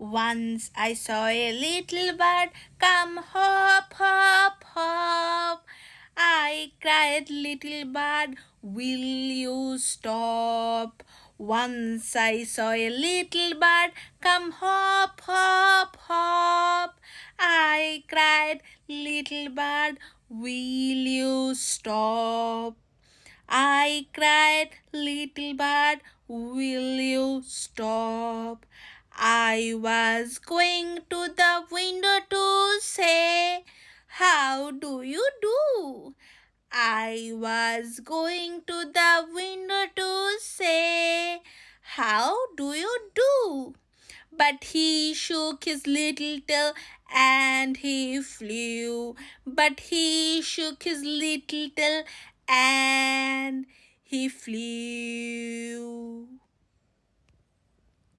Once I saw a little bird come hop, hop, hop. I cried, little bird, will you stop? Once I saw a little bird come hop, hop, hop. I cried, little bird, will you stop? I cried, little bird, will you stop? I was going to the window to say, how do you do? I was going to the window to say, how do you do? But he shook his little tail and he flew. But he shook his little tail and he flew.